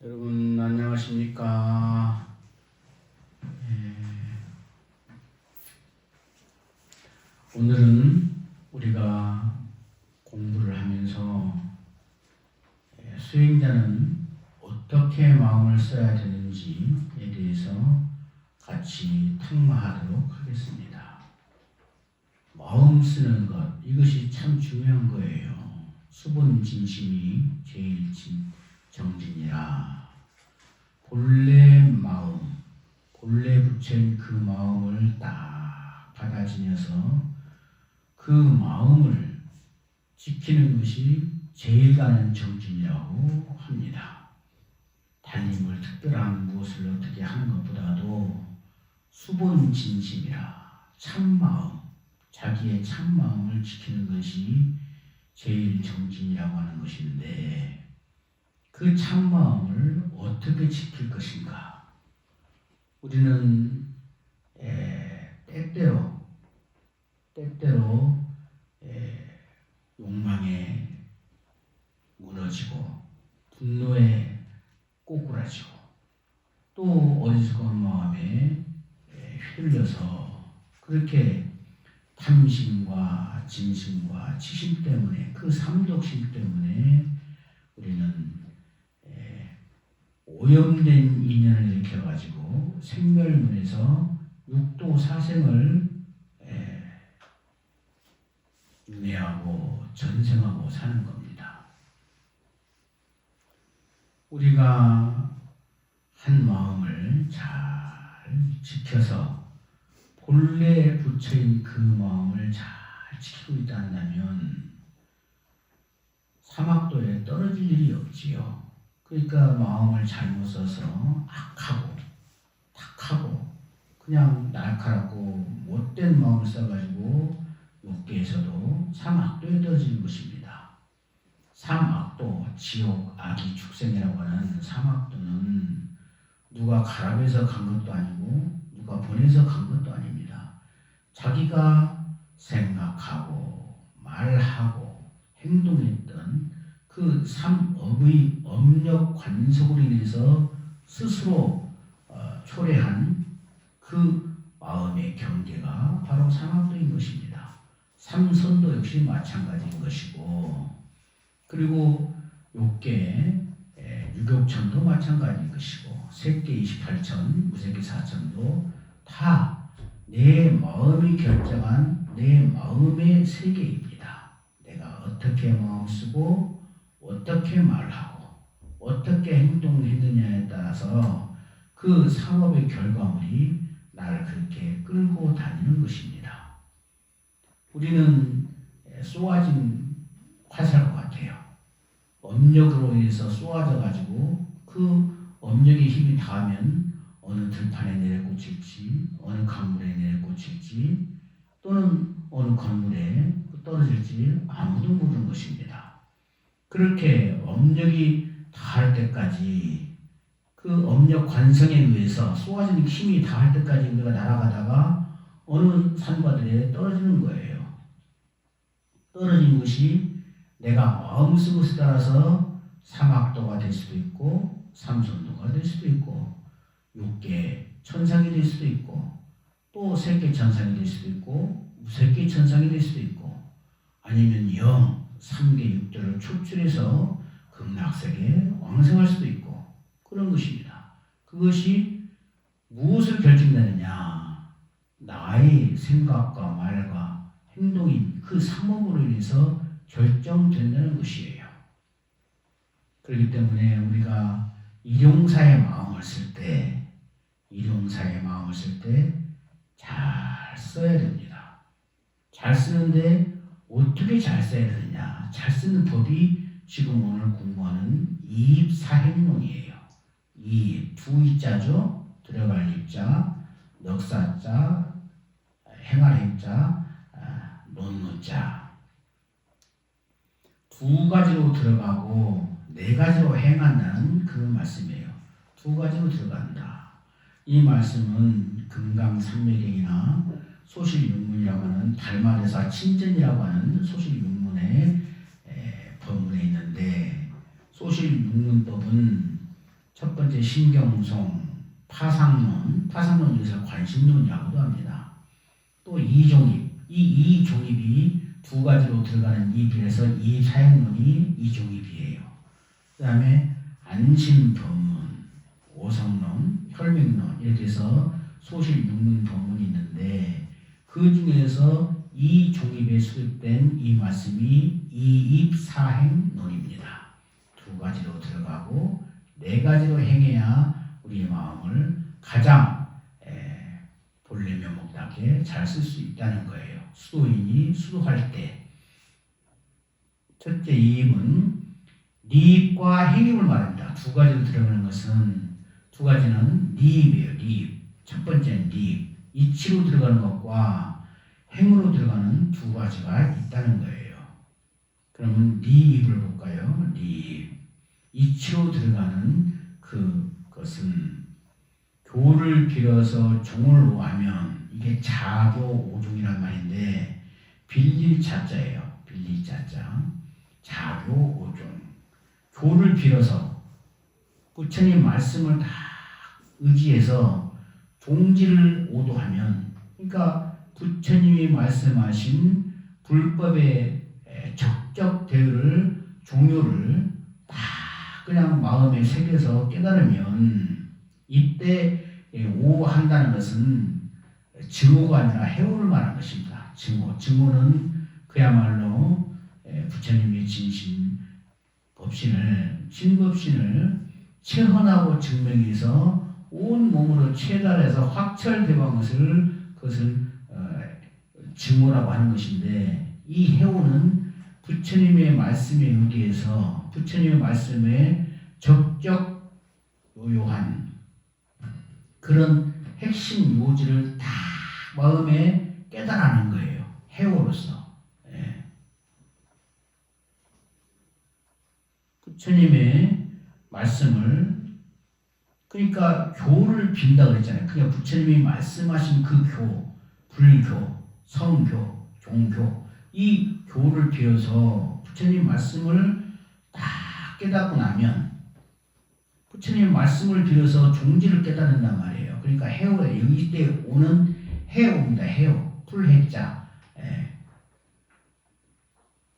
여러분 안녕하십니까? 오늘은 우리가 공부를 하면서 수행자는 어떻게 마음을 써야 되는지에 대해서 같이 탁마하도록 하겠습니다. 마음 쓰는 것, 이것이 참 중요한 거예요. 수본진심이 제일 정진이라. 본래 마음, 본래 부처인 그 마음을 딱 받아지면서 그 마음을 지키는 것이 제일 가는 정진이라고 합니다. 달리 뭘 특별한 무엇을 어떻게 하는 것보다도 수본진심이라 참마음, 자기의 참마음을 지키는 것이 제일 정진이라고 하는 것인데, 그 참마음을 어떻게 지킬 것인가? 우리는 때때로 욕망에 무너지고 분노에 꼬꾸라지고 또 어리석은 마음에 휘둘려서 그렇게 탐심과 진심과 치심 때문에, 그 삼독심 때문에 우리는 오염된 인연을 일으켜가지고 생멸문에서 육도 사생을 윤회하고 전생하고 사는 겁니다. 우리가 한 마음을 잘 지켜서 본래 부처인 그 마음을 잘 지키고 있다 한다면 사막도에 떨어질 일이 없지요. 그러니까 마음을 잘못 써서 악하고 탁하고 그냥 날카롭고 못된 마음을 써가지고 욕계에서도 삼악도에 떨어지는 것입니다. 삼악도, 지옥, 악이 축생이라고 하는 삼악도는 누가 가람해서 간 것도 아니고 누가 보내서 간 것도 아닙니다. 자기가 생각하고 말하고 행동했던 그 삼업의 업력 관속으로 인해서 스스로 초래한 그 마음의 경계가 바로 삼악도인 것입니다. 삼선도 역시 마찬가지인 것이고, 그리고 욕계 유격천도 마찬가지인 것이고, 색계 28천, 무색계 4천도 다 내 마음이 결정한 내 마음의 세계입니다. 내가 어떻게 마음 쓰고 어떻게 말하고 어떻게 행동했느냐에 따라서 그 상업의 결과물이 나를 그렇게 끌고 다니는 것입니다. 우리는 쏘아진 화살과 같아요. 업력으로 인해서 쏘아져 가지고 그 업력의 힘이 닿으면 어느 들판에 내려꽂힐지, 어느 강물에 내려꽂힐지, 또는 어느 건물에 떨어질지 아무도 모르는 것입니다. 그렇게 업력이 닿을 때까지, 그 업력 관성에 의해서 쏘아지는 힘이 닿을 때까지 우리가 날아가다가 어느 산과들에 떨어지는 거예요. 떨어진 것이 내가 마음 쓴 것에 따라서 삼악도가 될 수도 있고 삼선도가 될 수도 있고 육계 천상이 될 수도 있고 또 색계 천상이 될 수도 있고 무색계 천상이 될 수도 있고, 아니면 영, 삼계 육도를 초출해서 극락세계에 왕생할 수도 있고 그런 것입니다. 그것이 무엇을 결정되느냐? 나의 생각과 말과 행동인 그 삼업으로 인해서 결정된다는 것이에요. 그렇기 때문에 우리가 일용사의 마음을 쓸 때, 잘 써야 됩니다. 잘 쓰는데 어떻게 잘 써야 되느냐? 잘 쓰는 법이 지금 오늘 공부하는 이입사행론이에요. 이입, 두 이자죠. 들어갈 입자, 넉사자, 행할 행자, 논문자. 두 가지로 들어가고 네 가지로 행한다는 그 말씀이에요. 두 가지로 들어간다. 이 말씀은 금강산매경이나 소실육문이라고 하는 달마대사 친전이라고 하는 소실육문의 법문에 있는데, 소실육문법은 첫 번째 신경송, 파상론 여기서 관심론이라고도 합니다. 또 이종입, 이 이종입이 두 가지로 들어가는 이 비례해서 이 사용론이 이종입이에요. 그 다음에 안심법문, 오성론, 혈맹론 이렇게 해서 소실 육문 법문이 있는데 그 중에서 이 종입에 수립된 이 말씀이 이입사행론입니다. 두 가지로 들어가고 네 가지로 행해야 우리 마음을 가장 본래 면목답게 잘 쓸 수 있다는 거예요. 수도인이 수도할 때 첫째 이입은 리입과 행입을 말합니다. 두 가지로 들어가는 것은 두 가지는 리입이에요. 리입. 첫 번째는 리입. 이치로 들어가는 것과 행으로 들어가는 두 가지가 있다는 거예요. 그러면 리입을 볼까요? 리입. 이치로 들어가는 그것은 교를 빌어서 종을 오하면 이게 자교 오종이란 말인데 빌릴 자자예요. 빌릴 자자. 자교 오종. 교를 빌어서 부처님 말씀을 다 의지해서 종지를 오도하면 그러니까 부처님이 말씀하신 불법의 적적 대의를 종요를 다 그냥 마음에 새겨서 깨달으면 이때 오한다는 것은 증오가 아니라 해오를 말하는 것입니다. 증오는 그야말로 부처님의 진심 법신을 신법신을 체헌하고 증명해서 온 몸으로 체달해서 확철대방한 그것을 증오라고 하는 것인데 이 해오는 부처님의 말씀에 의기해서 부처님의 말씀에 적적 요요한 그런 핵심 요지를 다 마음에 깨달아낸 거예요. 해오로서. 부처님의 말씀을 그러니까 교를 빈다 그랬잖아요. 그러니까 부처님이 말씀하신 그 교, 불교, 성교, 종교 이 교를 빌어서 부처님 말씀을 다 깨닫고 나면 부처님 말씀을 빌어서 종지를 깨닫는단 말이에요. 그러니까 해오에 여기 때 오는 해오입니다. 해오, 풀해자.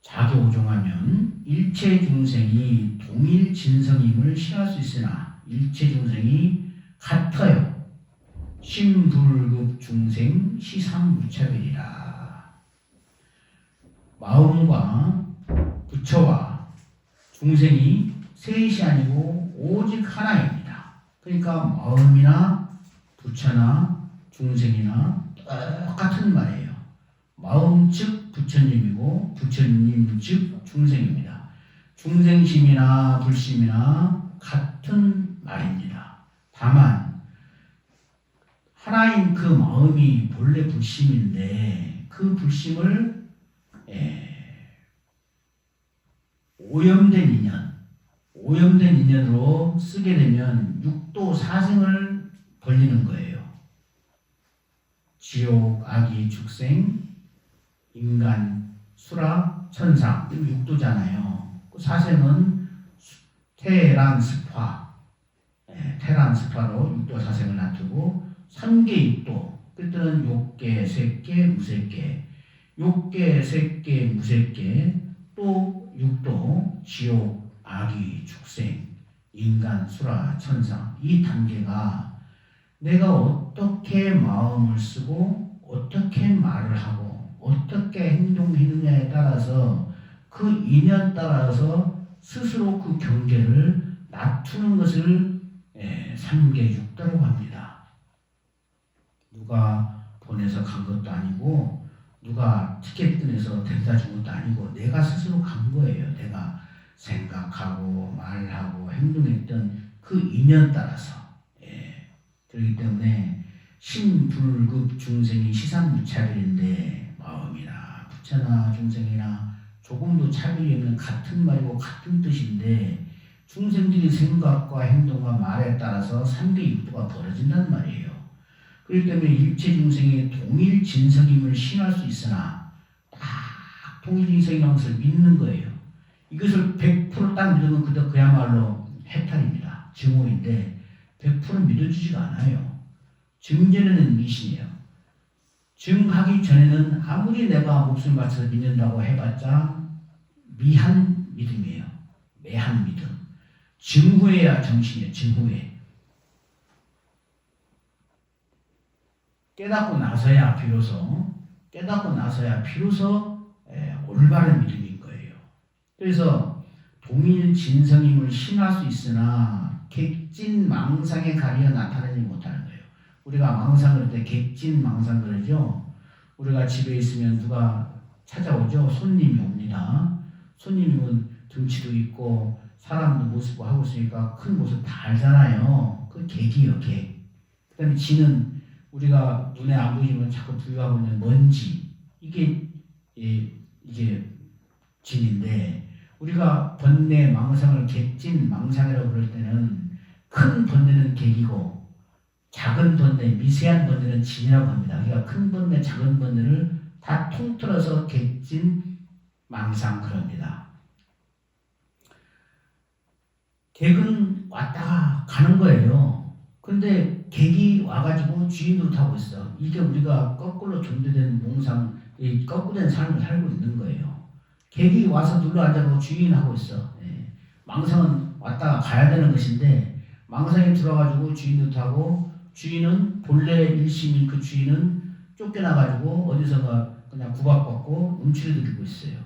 자교오종하면 일체 중생이 동일 진성임을 시할 수 있으나 일체 중생이 같아요. 신불급 중생 시상무차별이라. 마음과 부처와 중생이 셋이 아니고 오직 하나입니다. 그러니까 마음이나 부처나 중생이나 똑같은 말이에요. 마음 즉 부처님이고 부처님 즉 중생입니다. 중생심이나 불심이나 같은 말입니다. 다만 하나인 그 마음이 본래 불심인데 그 불심을 오염된 인연으로 쓰게 되면 육도 사생을 벌리는 거예요. 지옥, 악이, 죽생, 인간, 수라, 천상, 이 육도잖아요. 그 사생은 태란, 스파, 태란, 스파로 육도 사생을 놔두고 3개 육도, 그때는 욕계, 색계, 무색계, 욕계, 색계, 무색계, 또 육도, 지옥, 악이, 죽생, 인간, 수라, 천상 이 단계가 내가 어떻게 마음을 쓰고 어떻게 말을 하고 어떻게 행동했느냐에 따라서 그 인연 따라서 스스로 그 경계를 낮추는 것을 삼계육도라고 합니다. 누가 보내서 간 것도 아니고 누가 티켓 끊어서 데려다 준 것도 아니고 내가 스스로 간 거예요. 내가 생각하고 말하고 행동했던 그 인연 따라서. 그렇기 때문에 신불급 중생이 시상무차별인데 마음이나 부처나 중생이나 조금도 차별이 없는 같은 말이고 같은 뜻인데 중생들의 생각과 행동과 말에 따라서 3개 육도가 벌어진단 말이에요. 그렇기 때문에 일체 중생이 동일 진성임을 신할 수 있으나 딱 동일 진성이라는 것을 믿는 거예요. 이것을 100% 딱 믿으면 그야말로 해탈입니다. 증오인데 100% 믿어주지가 않아요. 증전에는 미신이에요. 증하기 전에는 아무리 내가 목숨 바쳐서 믿는다고 해봤자 미한 믿음이에요. 매한 믿음. 증후에야 정신이에요. 증후에. 깨닫고 나서야 비로소 올바른 믿음인 거예요. 그래서 동일 진성임을 신할 수 있으나 객진 망상에 가려 나타나지 못하는 거예요. 우리가 망상 그럴 때 객진 망상 그러죠. 우리가 집에 있으면 누가 찾아오죠. 손님이 옵니다. 손님은 등치도 있고 사람도 모습을 하고 있으니까 큰 모습 다 알잖아요. 그 객이요, 객. 그 다음에 진은 우리가 눈에 안 보이지만 자꾸 부유하고 있는 먼지. 이게 진인데, 우리가 번뇌, 망상을 객진, 망상이라고 부를 때는 큰 번뇌는 객이고 작은 번뇌, 미세한 번뇌는 진이라고 합니다. 그러니까 큰 번뇌, 작은 번뇌를 다 통틀어서 객진, 망상 그럽니다. 객은 왔다가 가는 거예요. 근데 객이 와가지고 주인으로 타고 있어. 이게 우리가 거꾸로 존재된 몽상, 이 거꾸로 된 삶을 살고 있는 거예요. 객이 와서 눌러 앉아서 주인하고 있어. 망상은 왔다가 가야 되는 것인데 망상에 들어가지고 주인도 타고 주인은 본래 일심인 그 주인은 쫓겨나가지고 어디선가 그냥 구박받고 음치를 들이고 있어요.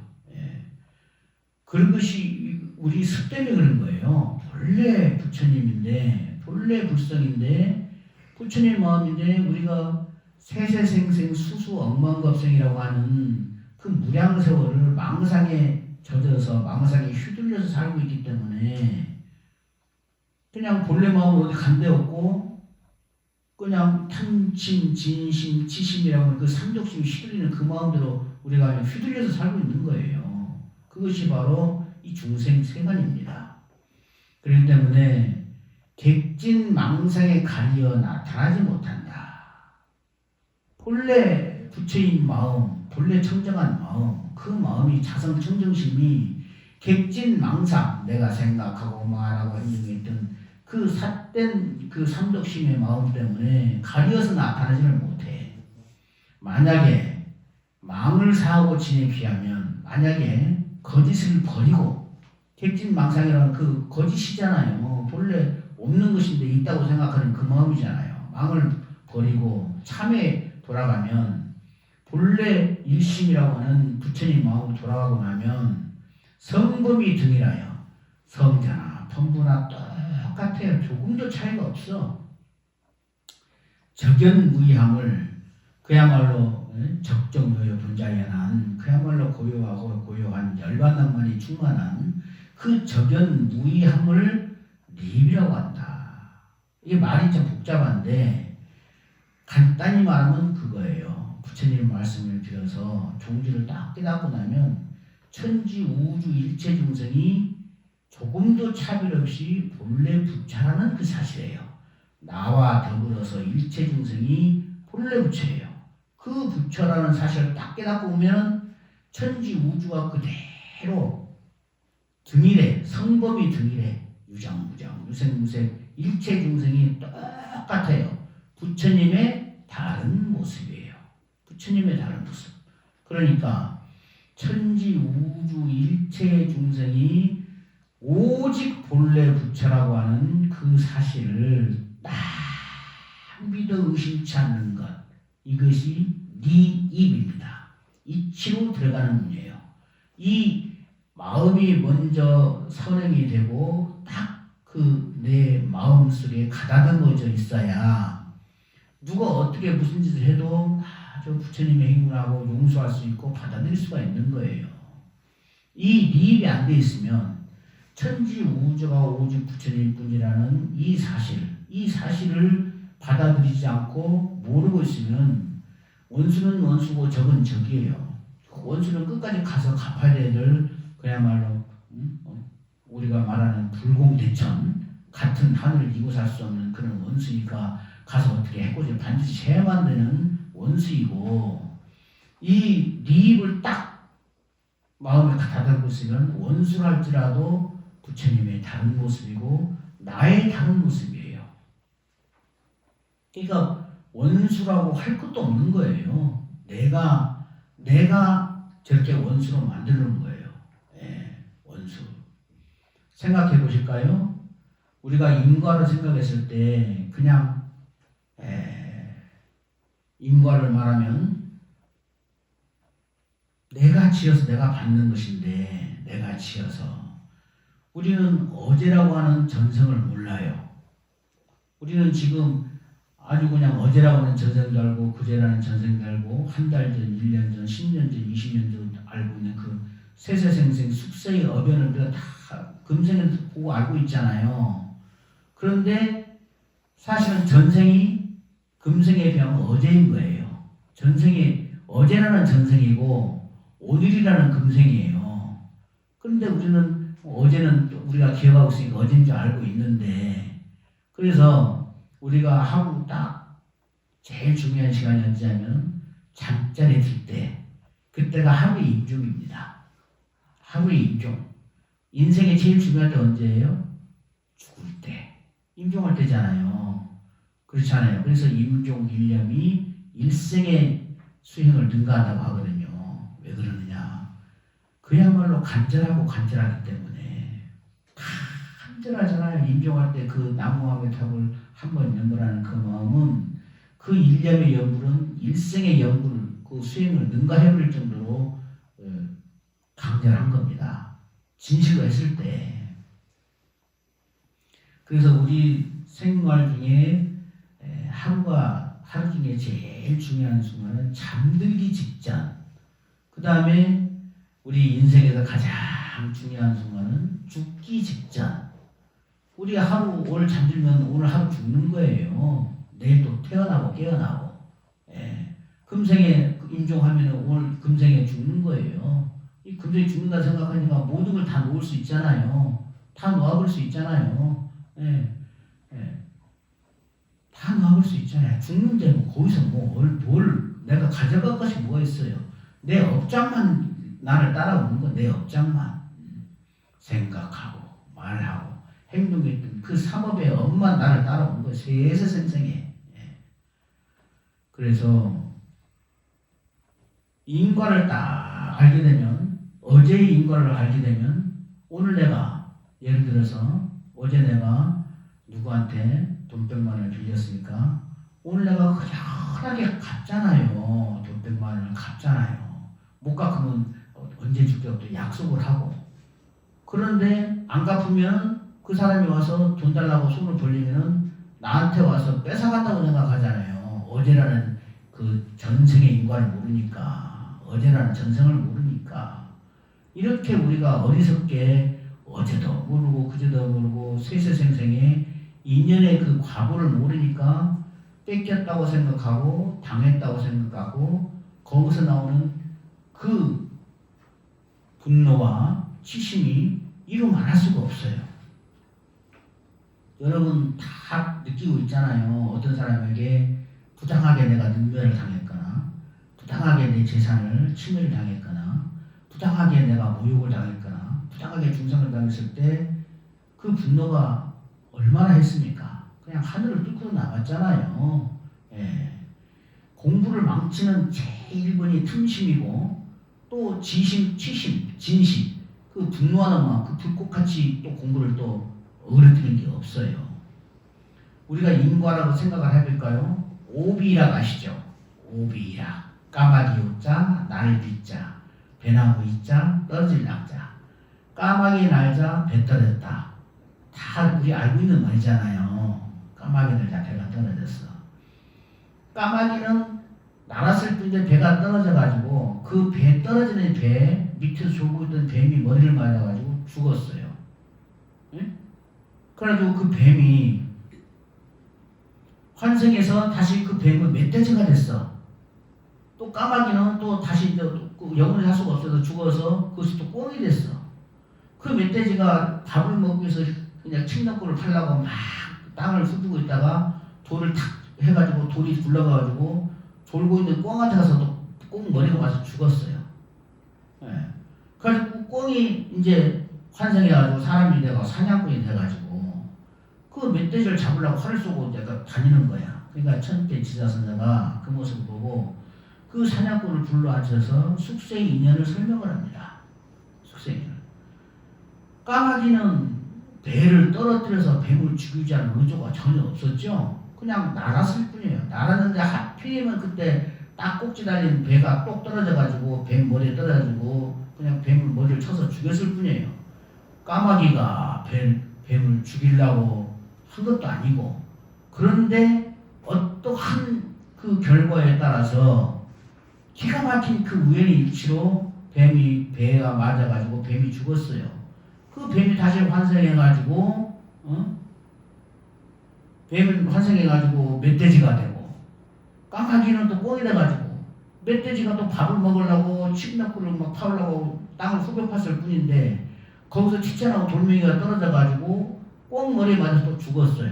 그런 것이 우리 습 때문에 그런 거예요. 본래 부처님인데 본래 불성인데 부처님 마음인데 우리가 세세생생 수수 억만겁생이라고 하는 그 무량세월을 망상에 젖어서 망상에 휘둘려서 살고 있기 때문에 그냥 본래 마음은 어디 간 데 없고 그냥 탐심, 진심, 치심이라고 하는 그 삼족심이 휘둘리는 그 마음대로 우리가 휘둘려서 살고 있는 거예요. 그것이 바로 이 중생 세간입니다. 그렇기 때문에 객진 망상에 가려 나타나지 못한다. 본래 부처인 마음, 본래 청정한 마음, 그 마음이 자성 청정심이 객진 망상, 내가 생각하고 말하고 행동했던 그 삿된 그 삼독심의 마음 때문에 가려서 나타나지를 못해. 만약에 망을 사하고 지내 비하면, 만약에 거짓을 버리고, 객진망상이라는 그 거짓이잖아요. 본래 없는 것인데 있다고 생각하는 그 마음이잖아요. 망을 버리고 참에 돌아가면 본래 일심이라고 하는 부처님 마음으로 돌아가고 나면 성범이 등이라요. 성자나 범부나 똑같아요. 조금도 차이가 없어. 적연무이함을 그야말로 적정요요 분자연한 그야말로 고요하고 고요한 열반낭만이 충만한 그 적연무이함을 립이라고 한다. 이게 말이 좀 복잡한데 간단히 말하면 그거예요. 부처님 말씀을 들어서 종지를 딱 깨닫고 나면 천지 우주 일체 중생이 조금도 차별 없이 본래 부처라는 그 사실이에요. 나와 더불어서 일체 중생이 본래 부처예요. 그 부처라는 사실을 딱 깨닫고 오면 천지 우주가 그대로 등일해. 성범이 등일해. 유정무정, 유생무색, 일체 중생이 똑같아요. 부처님의 다른 모습이에요. 부처님의 다른 모습. 그러니까 천지 우주 일체 중생이 오직 본래 부처라고 하는 그 사실을 딱 믿어 의심치 않는 것, 이것이 네 입입니다. 이치로 들어가는 문이에요. 이 마음이 먼저 선행이 되고 딱 그 내 마음속에 가다듬어져 있어야 누가 어떻게 무슨 짓을 해도 저 부처님의 행운하고 용서할 수 있고 받아들일 수가 있는 거예요. 이 리입이 안 돼 있으면 천지 우주가 오직 부처님뿐이라는 이 사실을 받아들이지 않고 모르고 있으면 원수는 원수고 적은 적이에요. 원수는 끝까지 가서 갚아야 될 그야말로 우리가 말하는 불공대천 같은 하늘을 이고 살 수 없는 그런 원수니까 가서 어떻게 해코지 반드시 해야만 되는 원수이고 이 리입을 딱 마음에 다듬고 있으면 원수랄지라도 부처님의 다른 모습이고 나의 다른 모습이에요. 그러니까 원수라고 할 것도 없는 거예요. 내가 저렇게 원수로 만드는 거예요. 예, 원수. 생각해 보실까요? 우리가 인과를 생각했을 때 그냥 인과를 말하면 내가 지어서 내가 받는 것인데 내가 지어서 우리는 어제라고 하는 전생을 몰라요. 우리는 지금 아주 그냥 어제라고 하는 전생도 알고 그제라는 전생도 알고 한 달 전, 1년 전, 10년 전, 20년 전 알고 있는 그 세세생생 숙세의 어변을 우리가 다 금생에서 보고 알고 있잖아요. 그런데 사실은 전생이 금생에 비하면 어제인 거예요. 전생이 어제라는 전생이고 오늘이라는 금생이에요. 그런데 우리는 어제는 우리가 기억하고 있으니까 어제인 줄 알고 있는데 그래서 우리가 하루 딱 제일 중요한 시간이 언제냐면 잠자리 들 때 그때가 하루의 임종입니다. 하루의 임종. 인생에 제일 중요할 때 언제예요? 죽을 때. 임종할 때잖아요. 그렇잖아요. 그래서 임종 일념이 일생의 수행을 능가한다고 하거든요. 왜 그러느냐? 그야말로 간절하고 간절하기 때문에 간절하잖아요. 임종할 때 그 나무함의 탑을 한번 연불하는 그 마음은 그 일념의 연불은 일생의 연불 그 수행을 능가해버릴 정도로 강렬한 겁니다. 진실로 했을 때. 그래서 우리 생활 중에 하루 중에 제일 중요한 순간은 잠들기 직전. 그 다음에 우리 인생에서 가장 중요한 순간은 죽기 직전. 우리가 하루 오늘 잠들면 오늘 하루 죽는 거예요. 내일 또 태어나고 깨어나고. 예. 금생에 임종하면 오늘 금생에 죽는 거예요. 이 금생에 죽는다 생각하니까 모든 걸 다 놓을 수 있잖아요. 다 놓아볼 수 있잖아요. 예. 예. 다 놓아볼 수 있잖아요. 죽는데 뭐 거기서 뭘 내가 가져갈 것이 뭐가 있어요. 내 업장만 나를 따라오는 거. 내 업장만. 생각하고 말하고 행동했던 그 삼업의 업만 나를 따라오는 거예요. 세세생생해. 예. 그래서 인과를 딱 알게 되면 어제의 인과를 알게 되면 오늘 내가 예를 들어서 어제 내가 누구한테 돈 100만 원을 빌렸으니까 오늘 내가 그냥 갚잖아요. 돈 100만 원을 갚잖아요. 못 갚으면 언제 줄게 또 약속을 하고 그런데 안 갚으면 그 사람이 와서 돈 달라고 손을 벌리면 나한테 와서 뺏어간다고 생각하잖아요. 어제라는 그 전생의 인과를 모르니까 어제라는 전생을 모르니까 이렇게 우리가 어리석게 어제도 모르고 그제도 모르고 세세생생의 인연의 그 과거를 모르니까 뺏겼다고 생각하고 당했다고 생각하고 거기서 나오는 그 분노와 치심이 이루 말할 수가 없어요. 여러분 다 느끼고 있잖아요. 어떤 사람에게 부당하게 내가 능멸을 당했거나 부당하게 내 재산을 침해를 당했거나 부당하게 내가 모욕을 당했거나 부당하게 중상을 당했을 때 그 분노가 얼마나 했습니까? 그냥 하늘을 뚫고 나갔잖아요. 예. 공부를 망치는 제1번이 틈심이고 또 지심, 치심, 진심 그 분노하는 마음, 그 불꽃같이 또 공부를 또 어그러뜨린 게 없어요. 우리가 인과라고 생각을 해볼까요? 오비락 아시죠? 오비락. 까마귀 오자, 날비자, 배나무 이자, 떨어질 낙자. 까마귀 날자, 배 떨어졌다. 다 우리 알고 있는 말이잖아요. 까마귀 날자, 배가 떨어졌어. 까마귀는 날았을 뿐인데 배가 떨어져가지고 그 배 떨어지는 배 밑에서 졸고 있던 뱀이 머리를 맞아가지고 죽었어요. 응? 그래가지고 그 뱀이 환생해서 다시 그 뱀은 멧돼지가 됐어. 또 까마귀는 또 다시 영혼을 할 수가 없어서 죽어서 그것이 또 꽁이 됐어. 그 멧돼지가 밥을 먹기 위해서 그냥 칡너꾸를 팔라고 막 땅을 훑고 있다가 돌을 탁 해가지고 돌이 굴러가가지고 졸고 있는 꽁한테 가서 또 꽁 머리가 맞아서 죽었어요. 예. 그래서 꽁이 이제 환생해가지고 사람이 돼가지고 사냥꾼이 돼가지고 그 멧돼지를 잡으려고 활을 쏘고 내가 다니는 거야. 그러니까 천태 지사선자가 그 모습을 보고 그 사냥꾼을 불러앉혀서 숙세의 인연을 설명을 합니다. 숙세의 인연. 까마귀는 배를 떨어뜨려서 뱀을 죽이지 않은 의도가 전혀 없었죠. 그냥 날았을 뿐이에요. 날았는데 하필이면 그때 딱 꼭지 달린 배가 똑 떨어져가지고 뱀 머리에 떨어져가지고 그냥 뱀을 머리를 쳐서 죽였을 뿐이에요. 까마귀가 뱀을 죽이려고 한 것도 아니고, 그런데 어떠한 그 결과에 따라서 기가 막힌 그 우연의 일치로 배가 맞아가지고 뱀이 죽었어요. 그 뱀이 다시 환생해가지고 뱀은 환생해가지고 멧돼지가 되고, 까마귀는 또 꽁이 돼가지고, 멧돼지가 또 밥을 먹으려고 칡낙구를 막 파려고 땅을 후벼 팠을 뿐인데 거기서 튀쳐나온 돌멩이가 떨어져가지고 꽁 머리에 맞아서 또 죽었어요.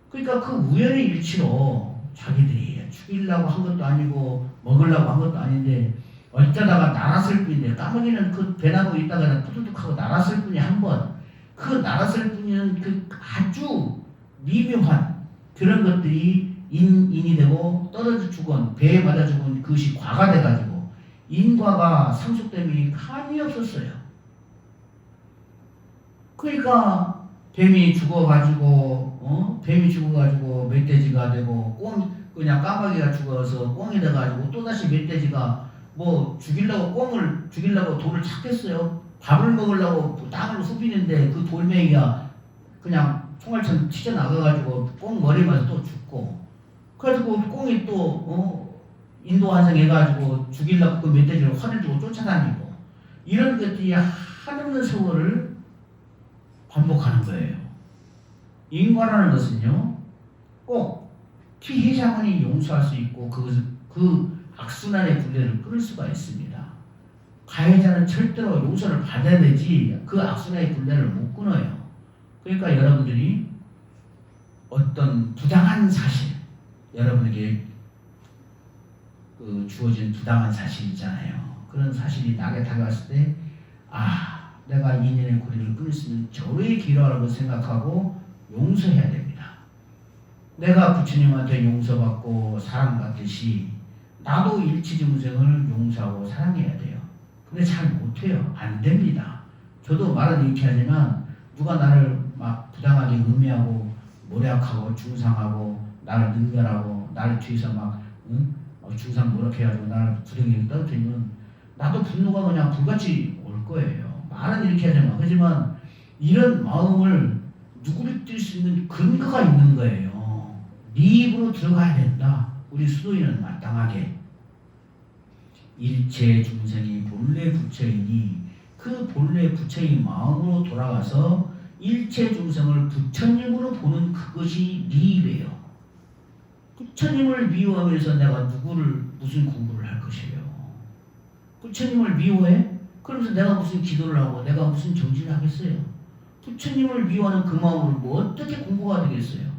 그러니까 그 우연의 일치로 자기들이 죽이려고 한 것도 아니고 먹으려고 한 것도 아닌데 어쩌다가 날았을 뿐인데, 까마귀는 그 배나무 있다가 푸드득하고 날았을 뿐이 한 번, 그 날았을 뿐인 그 아주 미묘한 그런 것들이 인이 되고 떨어져 죽은, 배에 맞아 죽은 그것이 과가 돼가지고 인과가 상속됨이 감이 없었어요. 그러니까 뱀이 죽어가지고 멧돼지가 되고 그냥 까마귀가 죽어서 꽁이 돼가지고 또다시 멧돼지가 뭐 죽이려고 돌을 찾겠어요. 밥을 먹으려고 땅을 후비는데 그 돌멩이가 그냥 총알처럼 튀져나가가지고 꽁 머리 맞아 또 죽고, 그래서 그 꽁이 또 인도 환생해가지고 죽이려고 그 멧돼지를 화를 주고 쫓아다니고, 이런 것들이 한없는 세월을 반복하는 거예요. 인과라는 것은요, 꼭 피해자만이 용서할 수 있고 그 악순환의 굴레를 끊을 수가 있습니다. 가해자는 절대로 용서를 받아야 되지 그 악순환의 굴레를 못 끊어요. 그러니까 여러분들이 어떤 부당한 사실, 여러분에게 그 주어진 부당한 사실 있잖아요. 그런 사실이 나게 다가왔을 때, 내가 인연의 고리를 끊을 수 있는 절호의 기회라고 생각하고 용서해야 됩니다. 내가 부처님한테 용서받고 사랑받듯이 나도 일치중생을 용서하고 사랑해야 돼요. 근데 잘 못해요. 안 됩니다. 저도 말은 이렇게 하지만 누가 나를 막 부당하게 음해하고 모략하고 중상하고 나를 능멸하고 나를 뒤에서 막 중상 모략해가지고 나를 부정히 떨어뜨리면 나도 분노가 그냥 불같이 올 거예요. 말은 이렇게 하지만, 하지만 이런 마음을 누구를 뛸 수 있는 근거가 있는 거예요. 네 입으로 들어가야 된다. 우리 수도인은 마땅하게 일체 중생이 본래 부처이니 그 본래 부처의 마음으로 돌아가서 일체 중생을 부처님으로 보는 그것이 네 일이에요. 부처님을 미워하면서 내가 누구를 무슨 공부를 할 것이에요. 부처님을 미워해? 그러면서 내가 무슨 기도를 하고 내가 무슨 정진을 하겠어요. 부처님을 미워하는 그 마음으로 뭐 어떻게 공부가 되겠어요.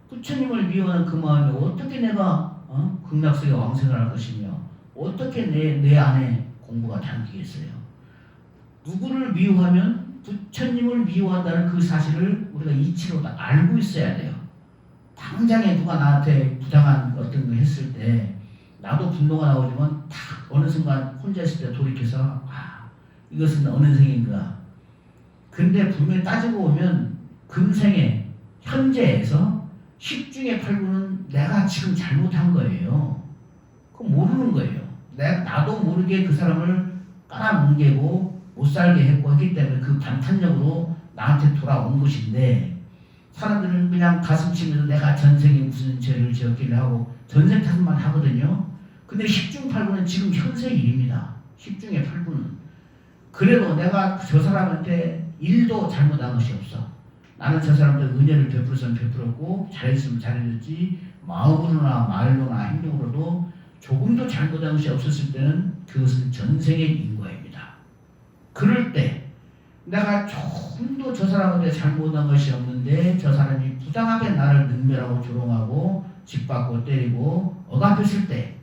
부처님을 미워하는 그 마음에 어떻게 내가 극락세계 왕생을 할 것이며 어떻게 내 안에 공부가 담기겠어요. 누구를 미워하면 부처님을 미워한다는 그 사실을 우리가 이치로 다 알고 있어야 돼요. 당장에 누가 나한테 부당한 어떤 걸 했을 때 나도 분노가 나오지만 딱 어느 순간 혼자 있을 때 돌이켜서 이것은 어느 생인가. 근데 분명히 따지고 보면 금생에 현재에서 10중에 8구는 내가 지금 잘못한 거예요. 그거 모르는 거예요. 나도 모르게 그 사람을 깔아뭉개고 못살게 했고 했기 때문에 그 반탄력으로 나한테 돌아온 것인데, 사람들은 그냥 가슴 치면서 내가 전생에 무슨 죄를 지었길래 하고 전생 탓만 하거든요. 근데 10중 8구는 지금 현세 일입니다. 10중에 8구는. 그래도 내가 저 사람한테 일도 잘못한 것이 없어. 나는 저 사람한테 은혜를 베풀었으면 베풀었고 잘했으면 잘해줬지, 마음으로나 말로나 행동으로도 조금도 잘못한 것이 없었을 때는 그것은 전생의 인과입니다. 그럴 때 내가 조금도 저 사람한테 잘못한 것이 없는데 저 사람이 부당하게 나를 능멸하고 조롱하고 짓밟고 때리고 억압했을 때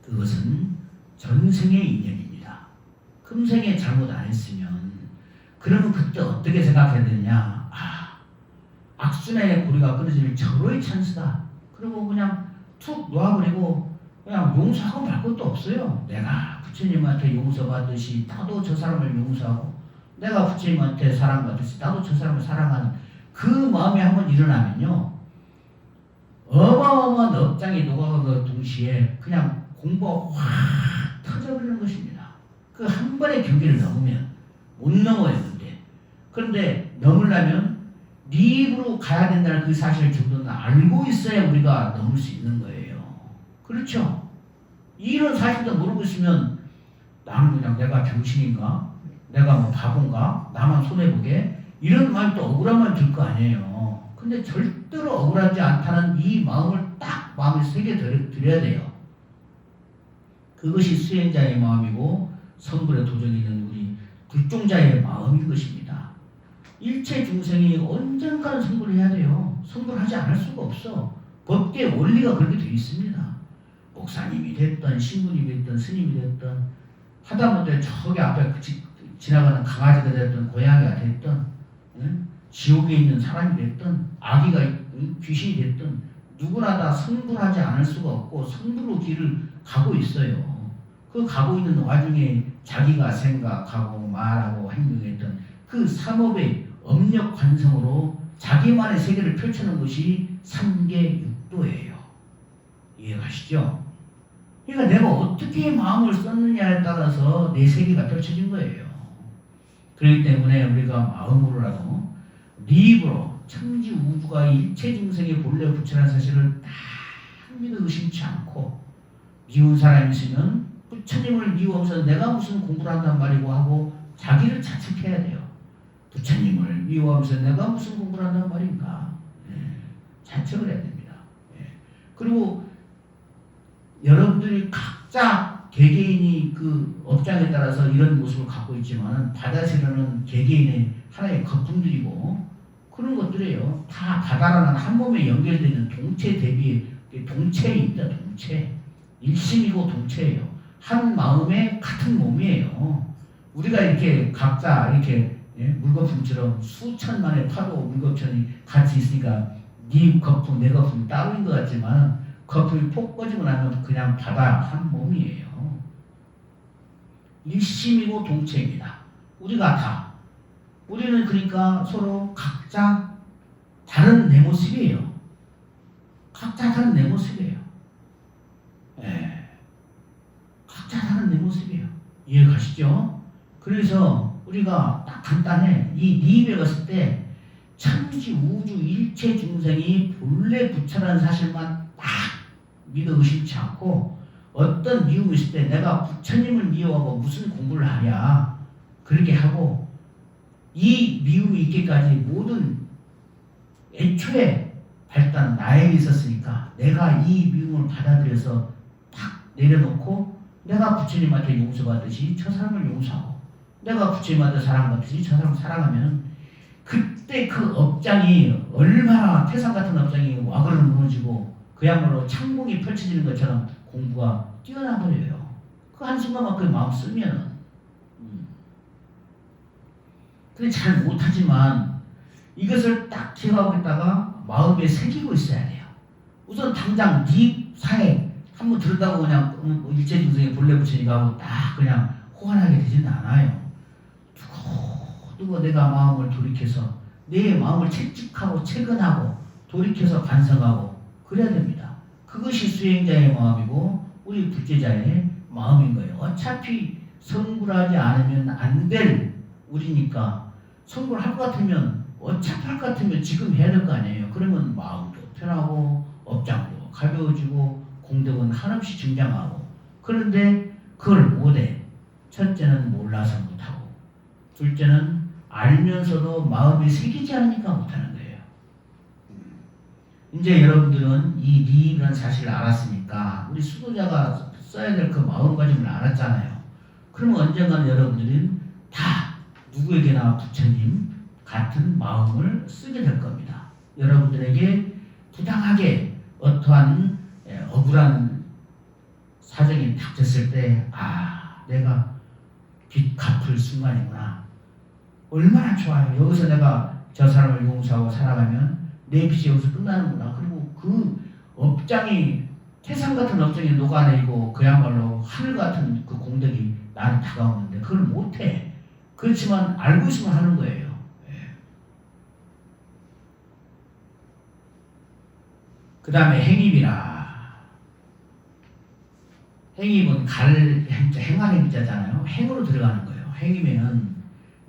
그것은 전생의 인연입니다. 금생에 잘못 안 했으면, 그러면 그때 어떻게 생각해야 되냐. 악순환의 고리가 끊어질 절호의 찬스다. 그리고 그냥 툭 놓아버리고 그냥 용서하고 말 것도 없어요. 내가 부처님한테 용서받듯이 나도 저 사람을 용서하고, 내가 부처님한테 사랑받듯이 나도 저 사람을 사랑하는 그 마음이 한번 일어나면요, 어마어마한 업장이 녹아가는 동시에 그냥 공부가 확 터져버리는 것입니다. 그 한 번의 경계를 넘으면 못 넘어요. 그런데 넘으려면 네 입으로 가야 된다는 그 사실 정도는 알고 있어야 우리가 넘을 수 있는 거예요. 그렇죠? 이런 사실도 모르고 있으면 나는 그냥 내가 병신인가? 내가 뭐 바본가? 나만 손해보게? 이런 마음이 또 억울한 마음이 들 거 아니에요. 근데 절대로 억울하지 않다는 이 마음을 딱 마음에 새겨드려야 돼요. 그것이 수행자의 마음이고 성불에 도전이 있는 우리 불종자의 마음인 것입니다. 일체 중생이 언젠가는 성불을 해야 돼요. 성불하지 않을 수가 없어. 법계의 원리가 그렇게 되어 있습니다. 목사님이 됐든 신부님이 됐든 스님이 됐든 하다못해 저기 앞에 지나가는 강아지가 됐든 고양이가 됐든, 응? 지옥에 있는 사람이 됐든 아기가 귀신이 됐든 누구나 다 성불하지 않을 수가 없고 성불로 길을 가고 있어요. 그 가고 있는 와중에 자기가 생각하고 말하고 행동했던 그 삼업의 업력 관성으로 자기만의 세계를 펼쳐놓은 것이 삼계육도예요. 이해가시죠? 그러니까 내가 어떻게 마음을 썼느냐에 따라서 내 세계가 펼쳐진 거예요. 그렇기 때문에 우리가 마음으로라도 네 입으로 천지 우주가 일체 중생의 본래 부처라는 사실을 딱 믿어 의심치 않고, 미운 사람이 있으면 부처님을 미워하면서 내가 무슨 공부를 한단 말이고 하고 자기를 자책해야 돼요. 부처님을 미워하면서 내가 무슨 공부를 한단 말인가? 자책을 해야 됩니다. 그리고 여러분들이 각자 개개인이 그 업장에 따라서 이런 모습을 갖고 있지만 바다시라는 개개인의 하나의 거품들이고 그런 것들이에요. 다 바다라는 한 몸에 연결되는 동체 대비 동체입니다. 동체. 일심이고 동체예요. 한 마음의 같은 몸이에요. 우리가 이렇게 각자 이렇게 물거품처럼 수천만의 파도 물거품이 같이 있으니까 네 거품 내 거품이 따로인 것 같지만 거품이 폭 꺼지고 나면 그냥 바다 한 몸이에요. 일심이고 동체입니다. 우리가 다. 우리는 그러니까 서로 각자 다른 내 모습이에요. 각자 다른 내 모습이에요. 각자 다른 내 모습이에요. 이해가시죠? 그래서 우리가 딱 간단해. 이 입에 갔을 때 천지 우주 일체 중생이 본래 부처라는 사실만 딱 믿어 의심치 않고, 어떤 미움이 있을 때 내가 부처님을 미워하고 무슨 공부를 하랴 그렇게 하고, 이 미움이 있기까지 모든 애초에 발단 나에게 있었으니까 내가 이 미움을 받아들여서 탁 내려놓고 내가 부처님한테 용서받듯이 저 사람을 용서하고 내가 부처님한테 사랑받듯이 저 사람을 사랑하면 그때 그 업장이 얼마나 태산 같은 업장이 와그르 무너지고 그야말로 창공이 펼쳐지는 것처럼 공부가 뛰어나 버려요. 그 한순간만 그 마음 쓰면은. 근데 잘 못하지만 이것을 딱 기억하고 있다가 마음에 새기고 있어야 돼요. 우선 당장 네 사에 한번 들었다고 그냥 일체 중생의 본래 부처니까 하고 딱 그냥 호환하게 되지는 않아요. 두고 내가 마음을 돌이켜서 내 마음을 채찍하고 채근하고 돌이켜서 반성하고 그래야 됩니다. 그것이 수행자의 마음이고 우리 불제자의 마음인 거예요. 어차피 성불하지 않으면 안 될 우리니까 성불할 것 같으면 어차피 할 것 같으면 지금 해야 될 거 아니에요. 그러면 마음도 편하고 업장도 가벼워지고 공덕은 한없이 증장하고. 그런데 그걸 못해. 첫째는 몰라서 못하고 둘째는 알면서도 마음이 새기지 않으니까 못하는 거예요. 이제 여러분들은 이 니이라는 사실을 알았으니까 우리 수도자가 써야 될 그 마음가짐을 알았잖아요. 그러면 언젠가는 여러분들은 다 누구에게나 부처님 같은 마음을 쓰게 될 겁니다. 여러분들에게 부당하게 어떠한 억울한 사정이 닥쳤을 때, 아, 내가 빚 갚을 순간이구나. 얼마나 좋아요. 여기서 내가 저 사람을 용서하고 살아가면 내 빚이 여기서 끝나는구나. 그리고 그 업장이 태산 같은 업장이 녹아내리고 그야말로 하늘 같은 그 공덕이 나는 다가오는데 그걸 못해. 그렇지만 알고 있으면 하는 거예요. 그 다음에 행입이라. 행입은 행한 행자잖아요. 행으로 들어가는 거예요. 행이면은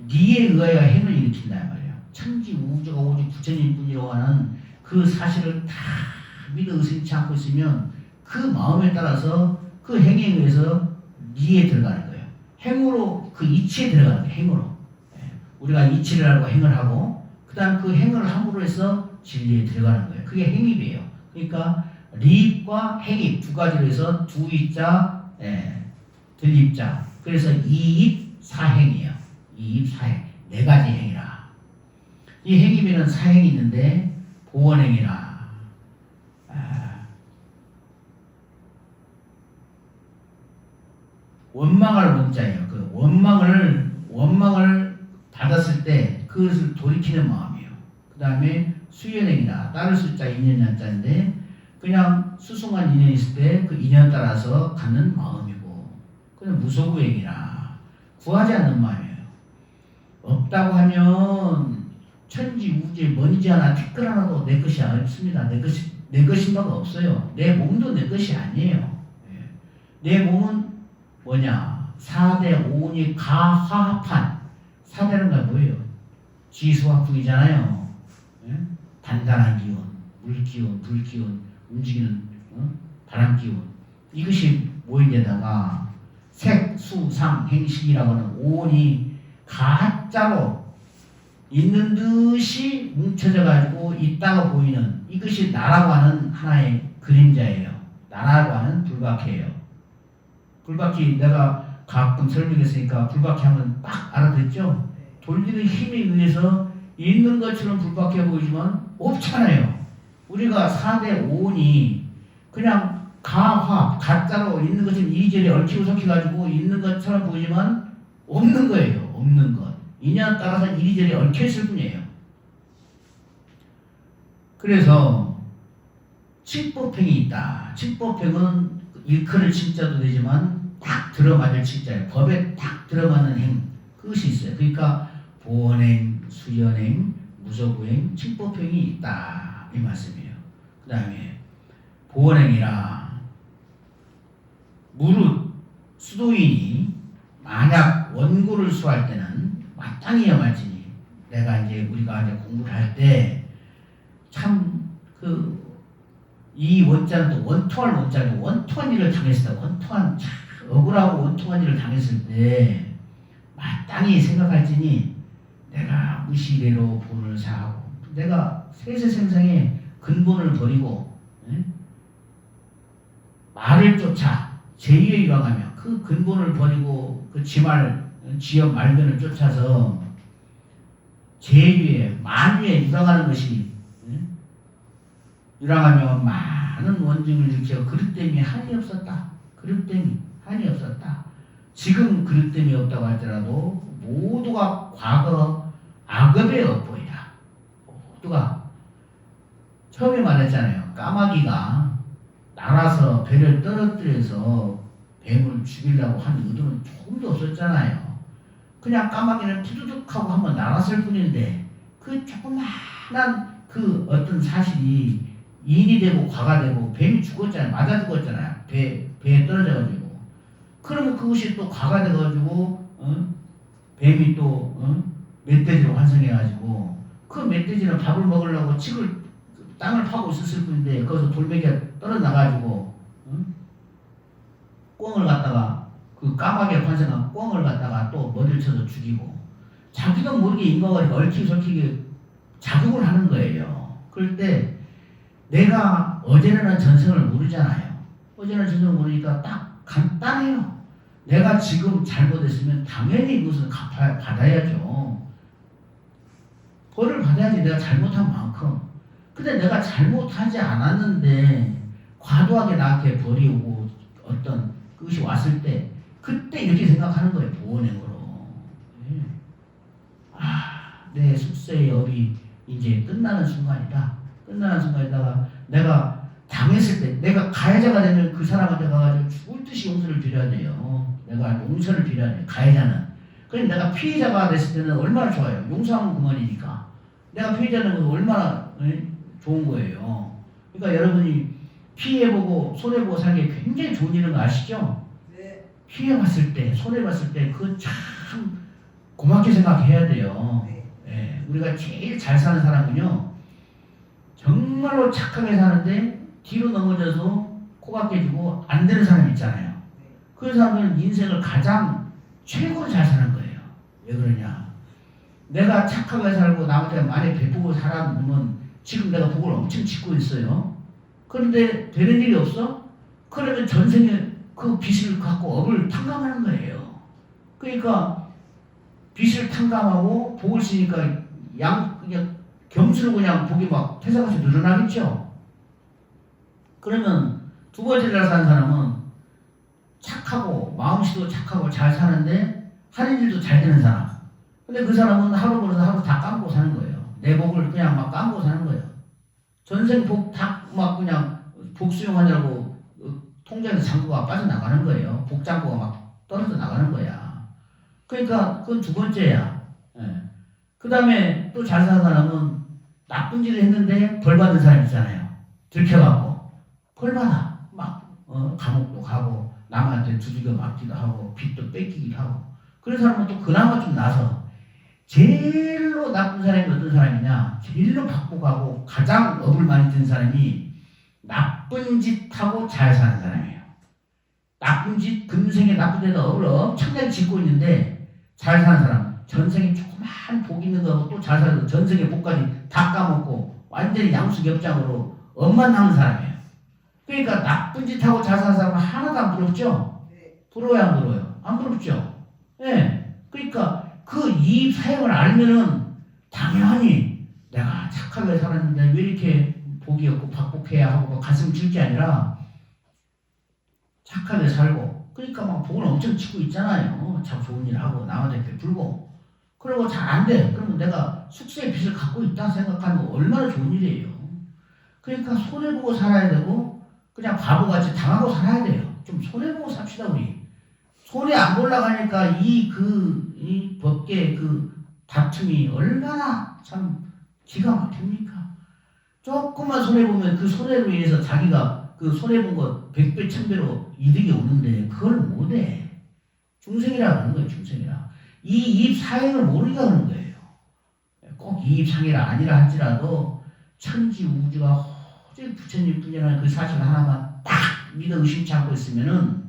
니에 의하여 행을 일으킨다 말이에요. 천지 우주가 오직 부처님 뿐이라고 하는 그 사실을 다 믿어 의심치 않고 있으면 그 마음에 따라서 그 행에 의해서 니에 들어가는 거예요. 행으로 그 이치에 들어가는 거예요. 행으로. 우리가 이치를 알고 행을 하고 그 다음 그 행을 함으로 해서 진리에 들어가는 거예요. 그게 행입이에요. 그러니까 리입과 행입 두 가지로 해서 두 입자, 들입자. 그래서 이입 사행이에요. 이입 사행. 네 가지 행이라. 이 행입에는 사행이 있는데 보원행이라. 원망할 원자예요. 그 원망을 받았을 때 그것을 돌이키는 마음이에요. 그 다음에 수연행이다. 따를 숫자 인연자인데 그냥 수승한 인연이 있을 때 그 인연 따라서 갖는 마음이고 그냥 무소구행이라 구하지 않는 마음이에요. 없다고 하면 천지 우주에 먼지 하나 티끌 하나도 내 것이 없습니다. 내 것인 바가 없어요. 내 몸도 내 것이 아니에요. 내 몸은 뭐냐? 4대 5니 가화합한 4대는 건 뭐예요? 지수화풍이잖아요. 단단한 기운, 물기운, 불기운, 움직이는 바람 기운. 이것이 모인 데다가 색, 수, 상, 행식이라고 하는 5원이 가짜로 있는 듯이 뭉쳐져 가지고 있다가 보이는 이것이 나라고 하는 하나의 그림자예요. 나라고 하는 불박해예요. 불박히 내가 가끔 설명했으니까 불박히 하면 딱 알아듣죠? 돌리는 힘에 의해서 있는 것처럼 불박해 보이지만 없잖아요. 우리가 4대 5원이 그냥 가화, 가짜로 있는 것은 이리저리 얽히고 섞여가지고 있는 것처럼 보이지만 없는 거예요. 없는 것. 인연 따라서 이리저리 얽혀있을 뿐이에요. 그래서 칠법행이 있다. 칠법행은 일컬을 칠자도 되지만 딱 들어맞을 칠자예요. 법에 딱 들어맞는 행. 그것이 있어요. 그러니까 보원행, 수연행, 무소구행, 칠법행이 있다. 이 말씀이에요. 그 다음에 보원행이라 무릇 수도인이 만약 원고를 수할 때는 마땅히야 말지니 내가 이제 우리가 이제 공부를 할 때 참 이 원자는 또 원통할 원자고 원통한 일을 당했을 때 원통한 참 억울하고 원통한 일을 당했을 때 마땅히 생각할지니 내가 무시례로 본을 사하고 내가 세세생생의 근본을 버리고 말을 쫓아 제의에 일어나며 그 근본을 버리고 그 지말 지역 말견을 쫓아서 제의에 만유에 유랑하는 것이 유랑하며 많은 원증을 일으켜 그릇됨이 한이 없었다. 그릇됨이 한이 없었다. 지금 그릇됨이 없다고 할지라도 모두가 과거 악업의 업보이다. 모두가 처음에 말했잖아요. 까마귀가 날아서 배를 떨어뜨려서 뱀을 죽이려고 한 의도는 조금도 없었잖아요. 그냥 까마귀는 푸드득하고 한번 날았을 뿐인데 그 조그마한 그 어떤 사실이 인이 되고 과가 되고 뱀이 죽었잖아요. 맞아 죽었잖아요. 배에 떨어져가지고. 그러면 그것이 또 과가 돼가지고 뱀이 또 멧돼지로 환생해가지고 그 멧돼지는 밥을 먹으려고 땅을 파고 있었을 뿐인데 거기서 돌멩이가 떨어나가지고 꿩을 갖다가 그 까마귀에 환생한 꿩을 갖다가 또 머리를 쳐서 죽이고 자기도 모르게 인과가 얽히고 설키게 작용을 하는 거예요. 그럴 때 내가 어제는 전생을 모르잖아요. 어제는 전생을 모르니까 딱 간단해요. 내가 지금 잘못했으면 당연히 이것은 받아야죠. 벌을 받아야지 내가 잘못한 만큼. 근데 내가 잘못하지 않았는데 과도하게 나한테 벌이 오고 어떤 그것이 왔을 때 그때 이렇게 생각하는 거예요. 보원행으로. 내 숙세의 업이 이제 끝나는 순간이다. 끝나는 순간에다가 내가 당했을 때, 내가 가해자가 되면 그 사람한테 가가지고 죽을 듯이 용서를 빌어야 돼요. 내가 용서를 빌어야 돼요. 가해자는. 그럼 내가 피해자가 됐을 때는 얼마나 좋아요. 용서하면 그만이니까. 내가 피해자는 건 얼마나 좋은 거예요. 그러니까 여러분이 피해보고 손해보고 사는 게 굉장히 좋은 일인 거 아시죠? 네. 피해봤을 때, 손해봤을 때 그거 참 고맙게 생각해야 돼요. 네. 예, 우리가 제일 잘 사는 사람은요, 정말로 착하게 사는데 뒤로 넘어져서 코가 깨지고 안 되는 사람 있잖아요. 그 사람은 인생을 가장 최고로 잘 사는 거예요. 왜 그러냐? 내가 착하게 살고 남한테 많이 베푸고 살았으면 지금 내가 복을 엄청 짓고 있어요. 그런데 되는 일이 없어? 그러면 전생에 그 빚을 갖고 업을 탕감하는 거예요. 그러니까 빚을 탕감하고 복을 쓰니까 그냥 겸수로 그냥 복이 막 태산같이 늘어나겠죠. 그러면 두 번째 날 사는 사람은 착하고 마음씨도 착하고 잘 사는데 하는 일도 잘 되는 사람. 근데 그 사람은 하루 벌어서 하루 다 까먹고 사는 거예요. 내 복을 그냥 막 까먹고 사는 거예요. 전생 복 다 막 그냥 복 수용하느라고 통장에서 잔고가 빠져나가는 거예요. 복장고가 막 떨어져 나가는 거야. 그러니까 그건 두 번째야. 예. 그 다음에 또 잘 사는 사람은 나쁜 일을 했는데 벌 받는 사람 있잖아요. 들켜갖고 벌 받아. 막 감옥도 가고 남한테 두들겨 맞기도 하고 빚도 뺏기기도 하고. 그런 사람은 또 그나마 좀 나서 제일로 나쁜 사람이 어떤 사람이냐? 제일로 받고 가고 가장 업을 많이 든 사람이 나쁜 짓 하고 잘 사는 사람이에요. 나쁜 짓, 금생에 나쁜 데다 업을 엄청나게 짓고 있는데 잘 사는 사람. 전생에 조그만 복 있는 거하고 또 잘 살고 전생에 복까지 다 까먹고 완전히 양수겹장으로 업만 남은 사람이에요. 그러니까 나쁜 짓 하고 잘 사는 사람은 하나도 안 부럽죠? 부러워요, 안 부러워요? 안 부럽죠? 예. 네. 그러니까 그 이 사역을 알면은 당연히 내가 착하게 살았는데 왜 이렇게 복이 없고 박복해야 하고 가슴 칠 게 아니라 착하게 살고 그러니까 막 복을 엄청 치고 있잖아요. 참 좋은 일 하고 남한테 베풀고 그러고 잘 안 돼. 그러면 내가 숙세의 빚을 갖고 있다 생각하면 얼마나 좋은 일이에요. 그러니까 손해보고 살아야 되고 그냥 바보같이 당하고 살아야 돼요. 좀 손해보고 삽시다 우리. 손해 안 올라가니까 이 법계 그 다툼이 얼마나 참 기가 막힙니까? 조금만 손해보면 그 손해로 인해서 자기가 그 손해본 거 100배, 1000배로 이득이 오는데 그걸 못해. 중생이라 그러는 거예요, 중생이라. 이 입 사행을 모르니까 그러는 거예요. 꼭 이 입 상해라 아니라 할지라도 천지 우주가 호주 부처님 뿐이라는 그 사실 하나만 딱 믿어 의심치 않고 있으면은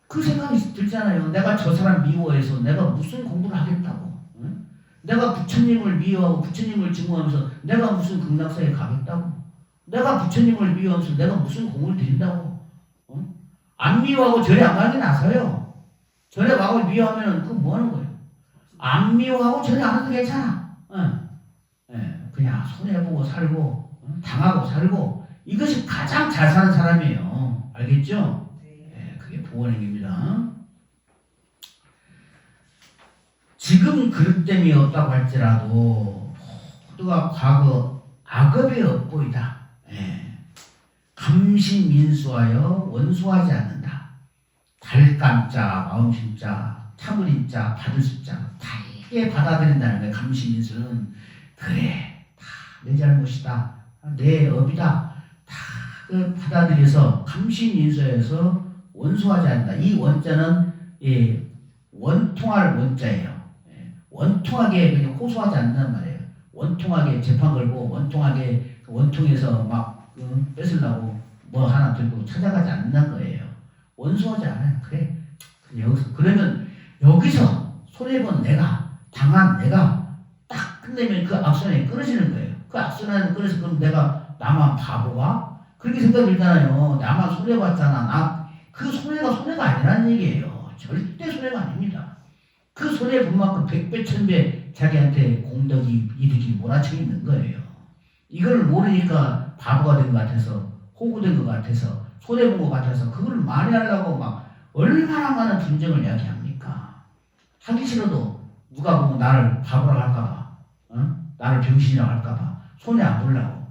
그 생각이 들잖아요. 내가 저 사람 미워해서 내가 무슨 공부를 하겠다고. 응? 내가 부처님을 미워하고 부처님을 증오하면서 내가 무슨 극락사에 가겠다고. 내가 부처님을 미워하면서 내가 무슨 공을 들인다고. 응? 안 미워하고 절에 안 가는 게 나서요. 절에 가고 미워하면 그거 뭐 하는 거예요? 안 미워하고 절에 안 가도 괜찮아. 응? 예, 그냥 손해보고 살고 응? 당하고 살고 이것이 가장 잘 사는 사람이에요. 알겠죠? 그게 보원행입니다. 지금 그릇됨이 없다고 할지라도 모두가 과거 악업의 업보이다. 감신민수하여 원수하지 않는다. 달감자, 마음심자, 참을인자, 받을수자 달게 받아들인다는 거예요. 감신민수는 그래 다 내 잘못이다. 내 업이다. 다 받아들여서 감신민수해서 원수하지 않는다. 이 원자는 원통할 원자예요. 원통하게 그냥 호소하지 않는단 말이에요. 원통하게 재판 걸고 원통하게 원통해서 막 뺏으려고 뭐 하나 들고 찾아가지 않는다는 거예요. 원수하지 않아요. 그래. 여기서 그러면 여기서 손해본 내가 당한 내가 딱 끝내면 그 악순환이 끊어지는 거예요. 그 악순환이 끊어서 그럼 내가 나만 바보가 그렇게 생각이 들잖아요. 나만 손해봤잖아. 그 손해가 아니라는 얘기예요. 절대 손해가 아닙니다. 그 손해 본 만큼 100배, 1000배 자기한테 공덕이, 이득이 몰아쳐 있는 거예요. 이걸 모르니까 바보가 된 것 같아서, 호구된 것 같아서, 손해 본 것 같아서 그걸 만회하려고 막 얼마나 많은 분쟁을 이야기합니까? 하기 싫어도 누가 보면 나를 바보라고 할까봐, 나를 병신이라고 할까봐 손해 안 보려고.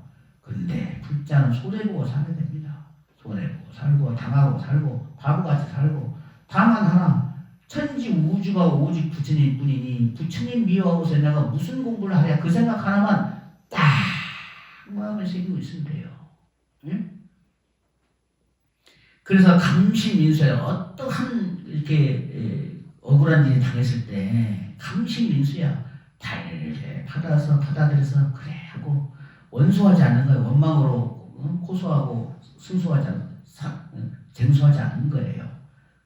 근데 불자는 손해보고 살게 됩니다. 손해보고 살고 당하고 살고 바보같이 살고 다만 하나 천지 우주가 오직 부처님 뿐이니 부처님 미워하고서 내가 무슨 공부를 하랴 그 생각 하나만 딱 마음을 새기고 있으면 돼요. 응? 그래서 감시민수에 어떠한 이렇게 억울한 일이 당했을 때 감시민수야 잘 받아들여서 그래 하고 원수하지 않는 거예요. 원망으로 고소하고 승소하지 쟁소하지 않는 거예요.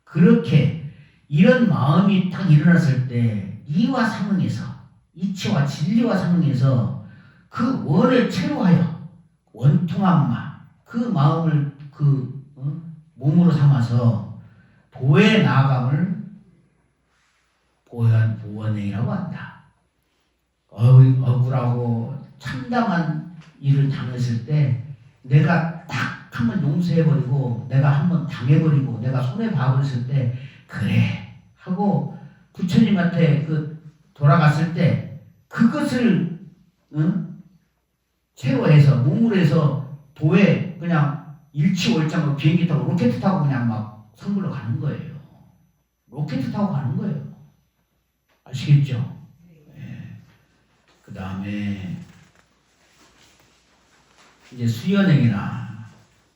그렇게 이런 마음이 딱 일어났을 때 이와 상응해서 이치와 진리와 상응해서 그 원을 채로하여 원통함마 그 마음을 몸으로 삼아서 도에 나아감을 보원행이라고 한다. 억울하고 참담한 일을 당했을 때 내가 딱 한번 용서해버리고 내가 한번 당해버리고 내가 손해봐버렸을 때 그래 하고 부처님한테 돌아갔을 때 그것을 채로해서 몸으로 해서 도에 그냥 일치월장으로 비행기 타고 로켓 타고 그냥 막 성불로 가는 거예요. 로켓 타고 가는 거예요. 아시겠죠? 네. 그 다음에 이제 수연행이나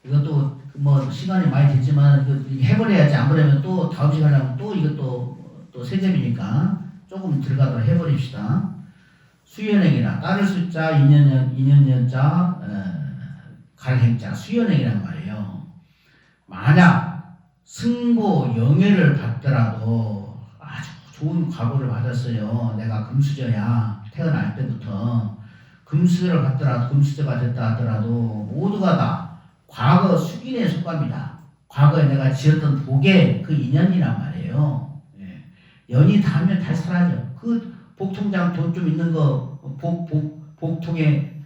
이것도 뭐 시간이 많이 됐지만 해버려야지 안 그러면 또 다음 시간에 하면 또 이것도 또 세점이니까 조금 들어가도록 해버립시다. 수연행이나 따를 숫자 인연자 갈행자 수연행이란 말이에요. 만약 승보 영예를 받더라도 아주 좋은 과거를 받았어요. 내가 금수저야 태어날 때부터 금수저를 받더라도 금수저가 됐다 하더라도 모두가 다 과거 숙인에 속합니다. 과거에 내가 지었던 복의 그 인연이란 말이에요. 예. 연이 닿으면 다시 사라져. 그 복통장 돈 좀 있는 거 복통에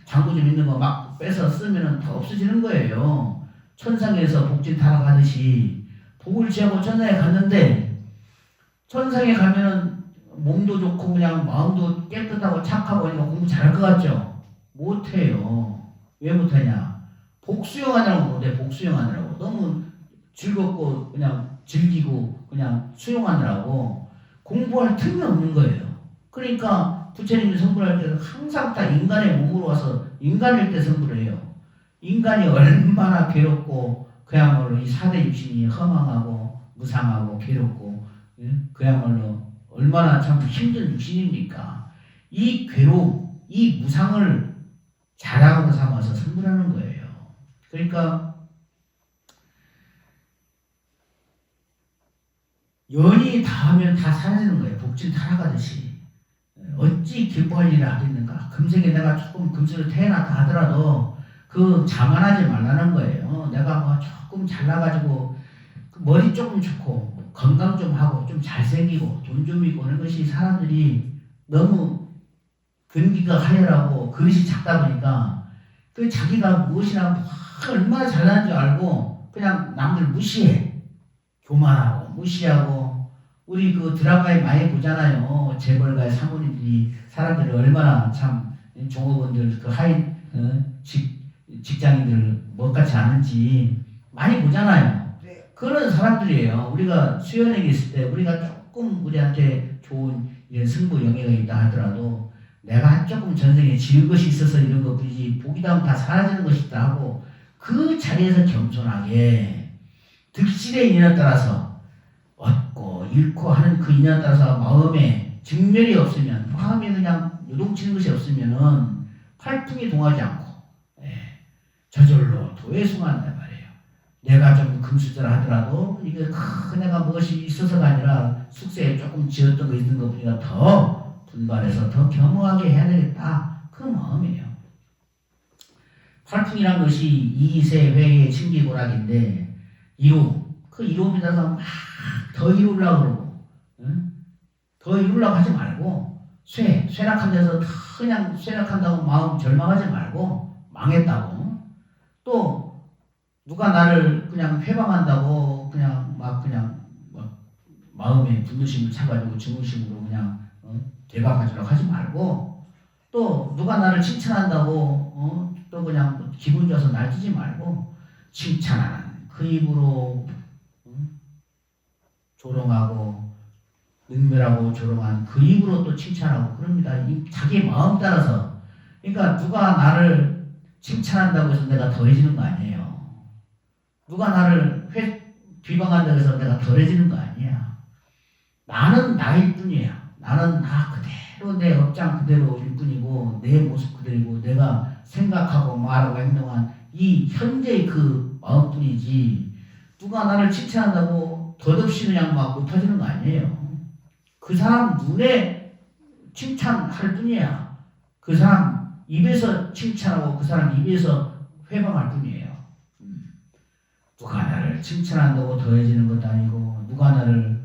장부 좀 있는 거 막 빼서 쓰면은 다 없어지는 거예요. 천상에서 복진 타락하듯이 복을 취하고 천상에 갔는데 천상에 가면은 몸도 좋고 그냥 마음도 깨끗하고 착하고 그러니까 공부 잘할 것 같죠? 못해요. 왜 못하냐? 복수용하느라고 못해. 복수용하느라고 너무 즐겁고 그냥 즐기고 그냥 수용하느라고 공부할 틈이 없는 거예요. 그러니까 부처님이 성불할 때는 항상 다 인간의 몸으로 와서 인간일 때 성불을 해요. 인간이 얼마나 괴롭고 그야말로 이 사대 육신이 허망하고 무상하고 괴롭고 그야말로 얼마나 참 힘든 육신입니까? 이 괴로움, 이 무상을 자랑으로 삼아서 성불하는 거예요. 그러니까 연이 닿으면 다 사라지는 거예요. 복진 타락하듯이. 어찌 기뻐할 일을 하겠는가? 금생에 내가 조금 금수로 태어났다 하더라도 그 자만하지 말라는 거예요. 내가 뭐 조금 잘나가지고 머리 조금 좋고 건강 좀 하고 좀 잘생기고 돈 좀 있고 그런 것이 사람들이 너무 근기가 하려고 그릇이 작다 보니까 그 자기가 무엇이나 얼마나 잘나는 줄 알고 그냥 남들 무시해. 교만하고 무시하고 우리 그 드라마에 많이 보잖아요. 재벌가의 사모님들이 사람들을 얼마나 참 종업원들 그 하위 직장인들 뭐같이 아는지 많이 보잖아요. 그런 사람들이에요. 우리가 수연에 있을 때 우리가 조금 우리한테 좋은 이런 승부 영예가 있다 하더라도 내가 조금 전생에 지은 것이 있어서 이런 거 그러지 복이 닿으면 다 사라지는 것이다 하고 그 자리에서 겸손하게 득실의 인연에 따라서 얻고 잃고 하는 그 인연에 따라서 마음에 직멸이 없으면 마음에 그냥 요동치는 것이 없으면은 팔풍이 동하지 않고 저절로 도에 승한단 말이에요. 내가 좀 금수저라 하더라도 이게 내가 무엇이 있어서가 아니라 숙세에 조금 지었던 거 있는 것보다 더 분발해서 더 겸허하게 해야 되겠다. 그 마음이에요. 팔풍이란 것이 이세회의 친기고락인데 그 이로움에다가 막 더 이루려고 그러고 더 이루려고 하지 말고 쇠락한 데서 그냥 쇠락한다고 마음 절망하지 말고 망했다고 또 누가 나를 그냥 회방한다고 그냥 마음에 분노심을 차가지고 증오심으로 그냥 대박하지라고 하지 말고 또 누가 나를 칭찬한다고 그냥 뭐 기분 좋아서 날뛰지 말고 칭찬하는 그 입으로 조롱하고 능멸하고 조롱한 그 입으로 또 칭찬하고 그럽니다. 자기 마음 따라서. 그러니까 누가 나를 칭찬한다고 해서 내가 더해지는 거 아니에요. 누가 나를 비방한다고 해서 내가 덜해지는 거 아니야. 나는 나일 뿐이야. 나는 나 그대로 내 업장 그대로일 뿐이고 내 모습 그대로고 내가 생각하고 말하고 행동한 이 현재의 그 마음뿐이지 누가 나를 칭찬한다고 덧없이 그냥 막 높아지는 거 아니에요. 그 사람 눈에 칭찬할 뿐이야. 그 사람 입에서 칭찬하고 그 사람 입에서 회방할 뿐이에요. 누가 나를 칭찬한다고 더해지는 것도 아니고 누가 나를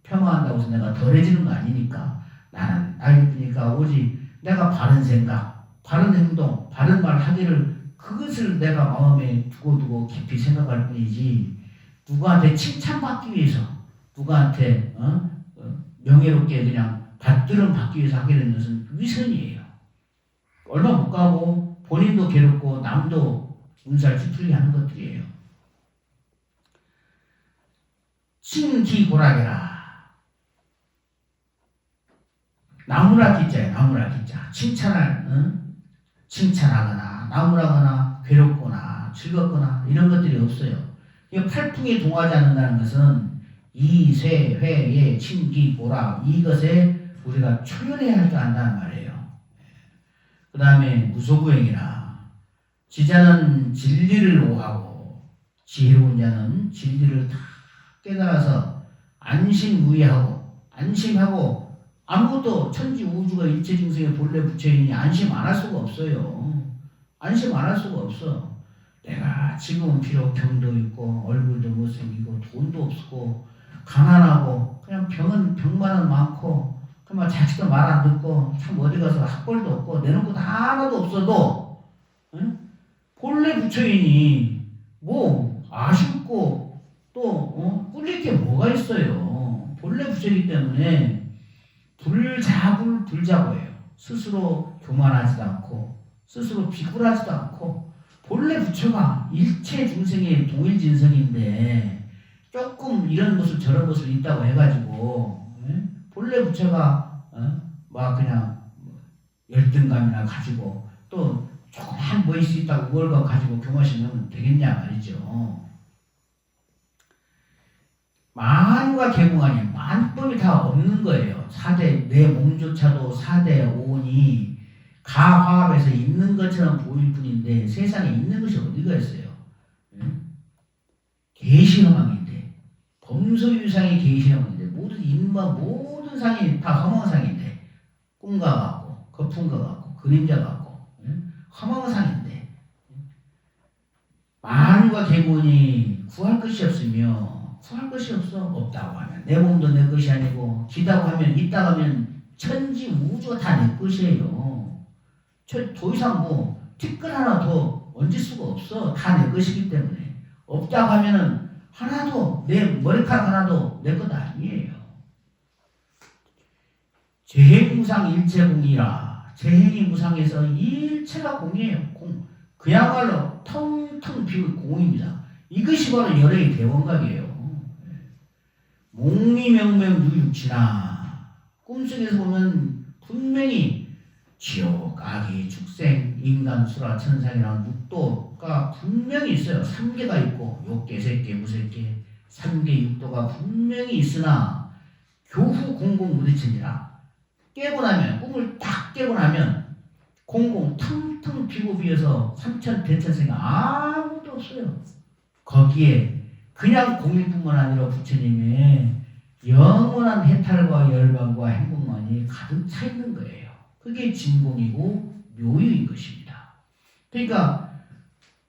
폄하한다고 해서 내가 덜해지는 거 아니니까 나는 나일 뿐이니까 오직 내가 바른 생각, 바른 행동, 바른 말 하기를 그것을 내가 마음에 두고 깊이 생각할 뿐이지 누구한테 칭찬받기 위해서 누구한테 명예롭게 그냥 받들음 받기 위해서 하게 되는 것은 위선이에요. 얼마 못 가고 본인도 괴롭고 남도 문살 찌푸리게 하는 것들이에요. 칭기고락이라. 나무라 기자예요. 나무라 기자. 칭찬하거나 나무라거나 괴롭거나 즐겁거나 이런 것들이 없어요. 팔풍에 동하지 않는다는 것은 이쇠, 회예, 칭기, 고락 이것에 우리가 초연해야 할 줄 안다는 말이에요. 그 다음에 무소부행이라. 지자는 진리를 오하고 지혜로운 자는 진리를 다 깨달아서 안심무의하고 안심하고 아무것도 천지 우주가 일체 중생의 본래 부처이니 안심 안 할 수가 없어요. 안심 안 할 수가 없어. 내가 지금은 비록 병도 있고 얼굴도 못생기고 돈도 없고 가난하고 그냥 병만은 많고 그만 자식도 말 안 듣고 참 어디 가서 학벌도 없고 내놓은 것도 하나도 없어도 본래 부처이니 뭐 아쉽고 또 꿀릴 게 뭐가 있어요. 본래 부처이기 때문에 불자고예요. 스스로 교만하지도 않고 스스로 비굴하지도 않고 본래 부처가 일체 중생의 동일진성인데 조금 이런 모습 저런 모습 있다고 해가지고 본래 부처가 막 그냥 열등감이나 가지고 또 조금만 보일 수 있다고 우월감 가지고 교마시면 되겠냐 말이죠. 만유가 개공하니 만법이 다 없는 거예요. 4대 내 몸조차도 4대 오온이 가화합에서 있는 것처럼 보일 뿐인데 세상에 있는 것이 어디가 있어요? 계시허망인데 범소유상이 계시허망인데 모든 상이 다 허망상인데 꿈과 같고 거품과 같고 그림자 같고 허망상인데 만유가 개공이 구할 것이 없으며 구할 것이 없다고 하면 내 몸도 내 것이 아니고 기다고 하면 있다고 하면 천지 우주가 다 내 것이에요. 더 이상 뭐 티끌 하나 더 얹을 수가 없어. 다 내 것이기 때문에 없다고 하면은 하나도 내 머리카락 하나도 내 것 아니에요. 재행무상 일체공이라. 재행이 무상해서 일체가 공이에요. 공. 그야말로 텅텅 비운 공입니다. 이것이 바로 열애의 대원각이에요. 몽리명명 유육치나 꿈속에서 보면 분명히 지옥, 악이, 축생, 인간, 수라, 천상이라는 육도가 분명히 있어요. 3개가 있고 욕계, 색계, 무색계 3개 육도가 분명히 있으나 교후 공공 무대천이라 깨고 나면 꿈을 딱 깨고 나면 공공 텅텅 비고 비어서 삼천 대천생이 아무것도 없어요. 거기에 그냥 공일뿐만 아니라 부처님의 영원한 해탈과 열반과 행복만이 가득 차 있는 거예요. 그게 진공이고 묘유인 것입니다. 그러니까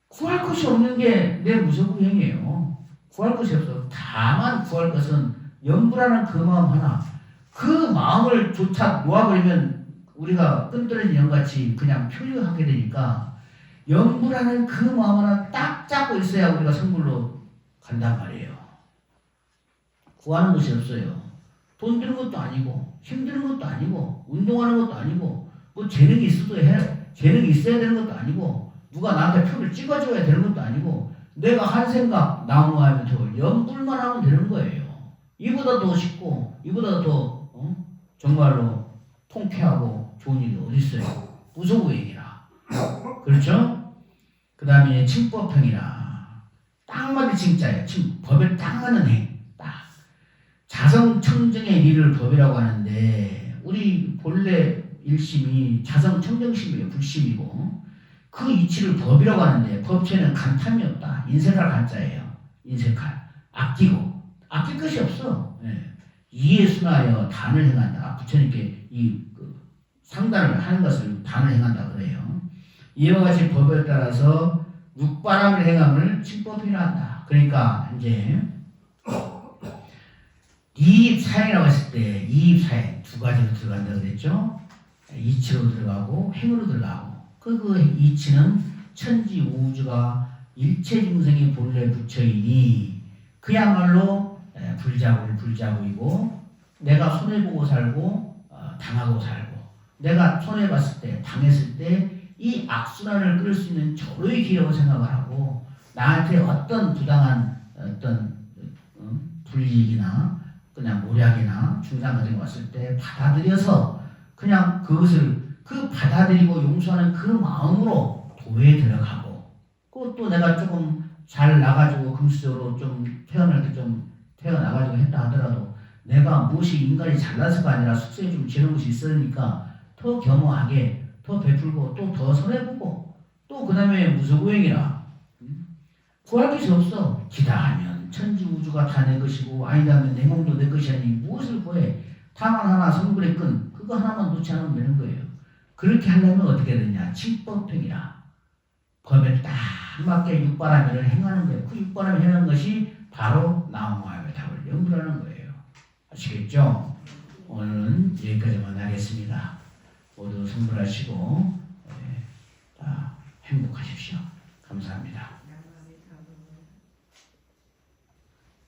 구할 것이 없는 게 내 무소부행이에요. 구할 것이 없어. 다만 구할 것은 염불하는 그 마음 하나. 그 마음을 조차 놓아버리면 우리가 끈떨어진 영같이 그냥 표류하게 되니까 염불하는 그 마음 하나 딱 잡고 있어야 우리가 성불로 간단 말이에요. 구하는 것이 없어요. 돈 드는 것도 아니고 힘드는 것도 아니고 운동하는 것도 아니고 뭐 재능이 있어도 재능이 있어야 되는 것도 아니고 누가 나한테 표를 찍어줘야 되는 것도 아니고 내가 한 생각 나무하면 더 염불만 하면 되는 거예요. 이보다 더 쉽고 이보다 더 정말로 통쾌하고 좋은 일이 어디 있어요? 무소부행이라. 그렇죠? 그 다음에 칭법행이라. 딱 맞는 칭자예요. 법에 딱 맞는 행. 딱. 자성청정의 일을 법이라고 하는데 우리 본래 일심이 자성청정심이에요. 불심이고 그 이치를 법이라고 하는데 법체는 간탐이 없다. 인색할 간자예요. 인색할. 아끼고 아낄 것이 없어. 예. 이에 순하여 단을 행한다. 부처님께 상단을 하는 것을 단을 행한다 그래요. 이와 같이 법에 따라서 육바람을 행함을 칭법이라 한다. 그러니까 이제 이입사행이라고 했을 때 이입사행 두 가지로 들어간다 그랬죠. 이치로 들어가고 행으로 들어가고 그 이치는 천지 우주가 일체 중생의 본래 부처이니 그야말로 불자고이고 내가 손해보고 살고 당하고 살고 내가 손해봤을 때 당했을 때 이 악순환을 끌을 수 있는 절호의 기회라고 생각을 하고 나한테 어떤 부당한 어떤 불이익이나 그냥 모략이나 중상 같은 거 왔을 때 받아들여서 그냥 그것을 받아들이고 용서하는 그 마음으로 도에 들어가고 그것도 내가 조금 잘 나가지고 금수저로 좀 태어날 때 좀 태어나가지고 했다 하더라도 내가 무엇이 인간이 잘나서가 아니라 숙세에 좀 지는 것이 있으니까 더 겸허하게 더 베풀고 또 더 손해보고 또 그 다음에 무소고행이라 구할 것이 없어. 기다하면 천지 우주가 다 내 것이고 아니다면 내 몸도 내 것이 아니 무엇을 구해. 다만 하나 성불의 끈 그거 하나만 놓지 않으면 되는 거예요. 그렇게 하려면 어떻게 되냐. 칭법행이라. 법에 딱 맞게 육바라밀을 행하는 거예요. 그 육바라밀 행하는 것이 바로 나무와의 답을 연구하는 거예요. 아시겠죠? 오늘은 여기까지만 하겠습니다. 모두 성불하시고 다 행복하십시오. 감사합니다.